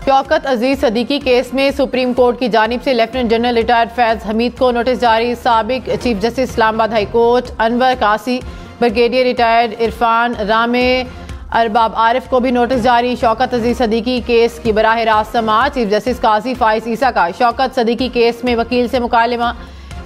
शौकत अजीज Siddiqui case में supreme court की जानिब से lieutenant general retired Faiz Hamid को नोटिस जारी। साबिक chief justice Islamabad high court Anwar कासी, ब्रिगेडियर रिटायर्ड इरफान रामे, अरबाब आरिफ को भी नोटिस जारी। शौकत अजीज सदीकी केस की बराह रास्त समाअत। चीफ जस्टिस काजी फाइज ईसा का शौकत सदीकी केस में वकील से मुकालमा।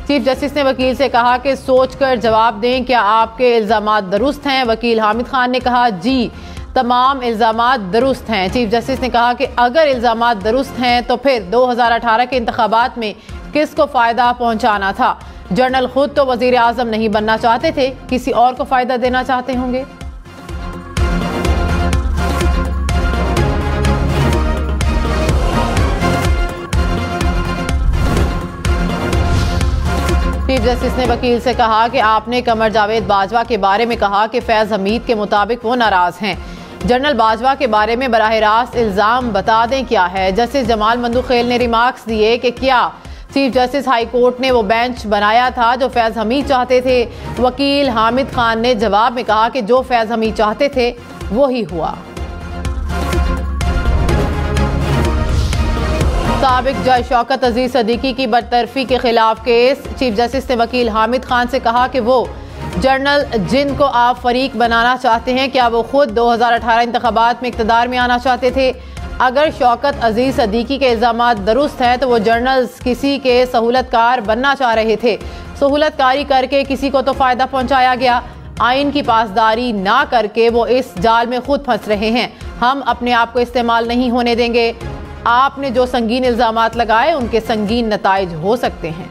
चीफ जस्टिस ने वकील से कहा कि सोच कर जवाब दें, क्या आपके इल्जामात दुरुस्त हैं? वकील हामिद खान ने कहा जी, तमाम इल्जामात दुरुस्त हैं। चीफ जस्टिस ने कहा कि अगर इल्जामात दुरुस्त हैं तो फिर 2018 के इंतखाबात में किसको फ़ायदा पहुंचाना था? जनरल खुद तो वज़ीर आज़म नहीं बनना चाहते थे, किसी और को फ़ायदा देना चाहते होंगे। चीफ जस्टिस ने वकील से कहा कि आपने कमर जावेद बाजवा के बारे में कहा कि फैज हमीद के मुताबिक वो नाराज हैं। जनरल बाजवा के बारे में बराह रास्त इल्जाम बता दें क्या है। जस्टिस जमाल मंदुखेल ने रिमार्क्स दिए कि क्या चीफ जस्टिस हाई कोर्ट ने वो बेंच बनाया था जो फैज हमीद चाहते थे? वकील हामिद खान ने जवाब में कहा कि जो फैज हमीद चाहते थे वो ही हुआ। साबिक जज शौकत अजीज सदीकी की बरतरफी के खिलाफ केस। चीफ जस्टिस ने वकील हामिद खान से कहा कि वो जनरल जिनको आप फरीक बनाना चाहते हैं, क्या वो खुद 2018 इंतखाबात में इक़्तिदार में आना चाहते थे? अगर शौकत अजीज सदीकी के इल्जामात दुरुस्त हैं तो वो जनरल्स किसी के सहूलतकार बनना चाह रहे थे। सहूलतकारी करके किसी को तो फ़ायदा पहुंचाया गया। आइन की पासदारी ना करके वो इस जाल में खुद फंस रहे हैं। हम अपने आप को इस्तेमाल नहीं होने देंगे। आपने जो संगीन इल्जामात लगाए उनके संगीन नताइज हो सकते हैं।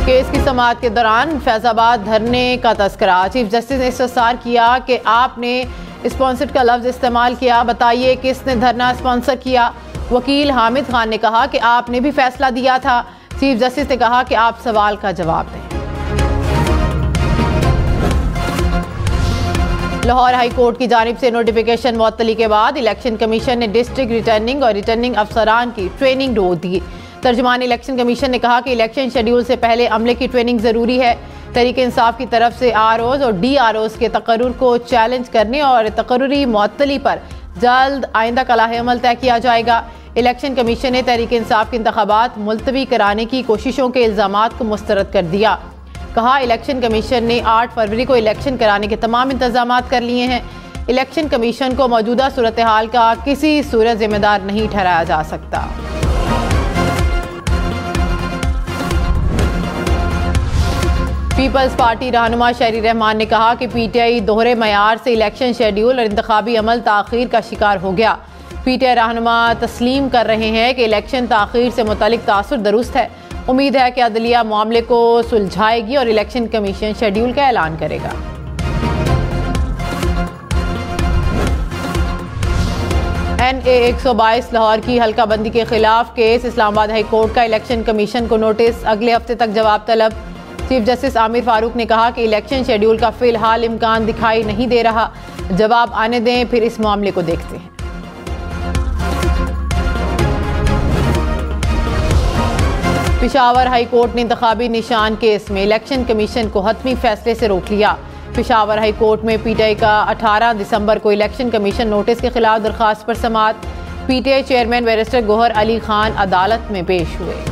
केस की समाअत के दौरान फैजाबाद धरने का तस्करा। चीफ जस्टिस ने इस्तफसार किया कि आपने स्पॉन्सर्ड का लफ्ज इस्तेमाल किया, बताइए किसने धरना स्पॉन्सर किया? वकील हामिद खान ने कहा कि आपने भी फैसला दिया था। चीफ जस्टिस ने कहा कि आप सवाल का जवाब दें। लाहौर हाई कोर्ट की जानिब से नोटिफिकेशन मुअत्तली के बाद इलेक्शन कमीशन ने डिस्ट्रिक्ट रिटर्निंग और रिटर्निंग अफसरान की ट्रेनिंग रोक दी। तर्जुमान इलेक्शन कमीशन ने कहा कि इलेक्शन शेड्यूल से पहले अमले की ट्रेनिंग ज़रूरी है। तहरीक इंसाफ की तरफ से आरओज़ और DROs के तकर्रुर को चैलेंज करने और तकर्रुरी मुअत्तली पर जल्द आइंदा कलाह अमल तय किया जाएगा। इलेक्शन कमीशन ने तहरीक इंसाफ के इंतखाबात मुलतवी कराने की कोशिशों के इल्ज़ामात को मुस्तरद कर दिया। कहा इलेक्शन कमीशन ने 8 फरवरी को इलेक्शन कराने के तमाम इंतजामात कर लिए हैं। इलेक्शन कमीशन को मौजूदा सूरत हाल का किसी सूरत जिम्मेदार नहीं ठहराया जा सकता। पीपल्स पार्टी रहनुमा शहरी रहमान ने कहा कि PTI दोहरे मयार से इलेक्शन शेड्यूल और इंतखाबी अमल ताख़ीर का शिकार हो गया। PTI रहनुमा तस्लीम कर रहे हैं कि इलेक्शन ताख़ीर से मुतालिक तासुर दुरुस्त है। उम्मीद है कि अदलिया मामले को सुलझाएगी और इलेक्शन कमीशन शेड्यूल का ऐलान करेगा। NA 122 लाहौर की हल्का बंदी के खिलाफ केस। इस्लामाबाद हाई कोर्ट का इलेक्शन कमीशन को नोटिस, अगले हफ्ते तक जवाब तलब। चीफ जस्टिस आमिर फारूक ने कहा कि इलेक्शन शेड्यूल का फिलहाल इम्कान दिखाई नहीं दे रहा, जवाब आने दें फिर इस मामले को देखते हैं। पेशावर हाई कोर्ट ने इंतखाबी निशान केस में इलेक्शन कमीशन को हतमी फैसले से रोक लिया। पेशावर हाई कोर्ट में PTI का 18 दिसंबर को इलेक्शन कमीशन नोटिस के खिलाफ दरखास्त पर समाअत। PTI chairman barrister Gohar Ali Khan अदालत में पेश हुए।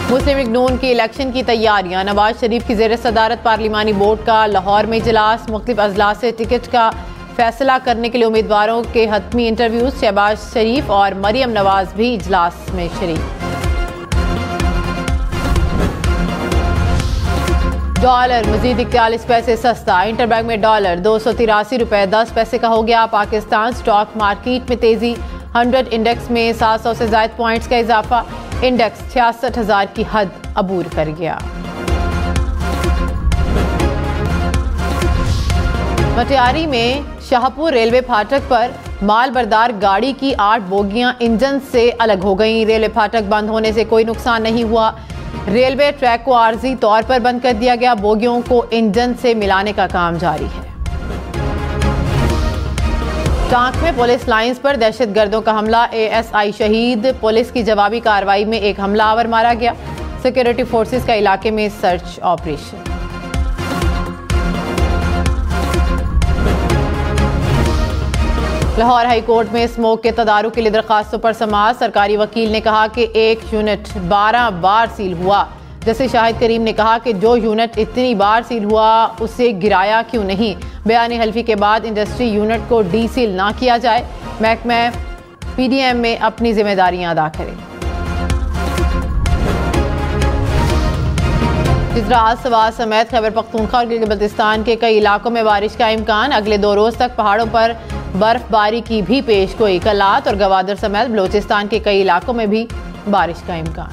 मुस्लिम लीग नून की इलेक्शन की तैयारियां। नवाज शरीफ की ज़ेर सदारत पार्लिमानी बोर्ड का लाहौर में इजलास। मुख्तलिफ अजलास से टिकट का फैसला करने के लिए उम्मीदवारों के हतमी इंटरव्यूज। शहबाज शरीफ और मरियम नवाज भी इजलास में शरीक। डॉलर मजीद 41 पैसे सस्ता। इंटरबैंक में डॉलर 283 रुपए 10 पैसे का हो गया। पाकिस्तान स्टॉक मार्केट में तेजी। 100 इंडेक्स में 700 से ज़ायद पॉइंट्स का इजाफा। इंडेक्स 66,000 की हद अबूर कर गया। मटियारी में शाहपुर रेलवे फाटक पर माल बरदार गाड़ी की 8 बोगियां इंजन से अलग हो गईं। रेलवे फाटक बंद होने से कोई नुकसान नहीं हुआ। रेलवे ट्रैक को आर्जी तौर पर बंद कर दिया गया। बोगियों को इंजन से मिलाने का काम जारी है। टांक में पुलिस लाइंस पर दहशतगर्दों का हमला। ASI शहीद। पुलिस की जवाबी कार्रवाई में एक हमलावर मारा गया। सिक्योरिटी फोर्सेस का इलाके में search operation. Lahore high court में स्मोक के तदारुक के लिए दरखास्तों पर समाअत। सरकारी वकील ने कहा कि एक यूनिट 12 बार सील हुआ। जैसे शाहिद करीम ने कहा कि जो यूनिट इतनी बार सील हुआ उसे गिराया क्यों नहीं। बयानी हल्फी के बाद इंडस्ट्री यूनिट को डी सील ना किया जाए। महकमा पीडीएम में अपनी जिम्मेदारियां अदा करें। गुजरात सवात समेत खैबर पख्तूनख्वा और गिलगित बल्तिस्तान के कई इलाकों में बारिश का इम्कान। अगले 2 रोज तक पहाड़ों पर बर्फबारी की भी पेश गोई। कलात और गवादर समेत बलोचिस्तान के कई इलाकों में भी बारिश का इम्कान।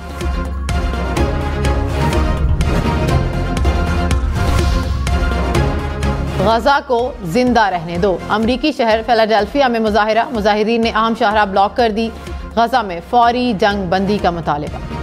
गजा को जिंदा रहने दो। अमरीकी शहर फिलाडेल्फिया में मुजाहिरीन ने अहम शाहराह ब्लॉक कर दी। गजा में फौरी जंग बंदी का मुतालबा।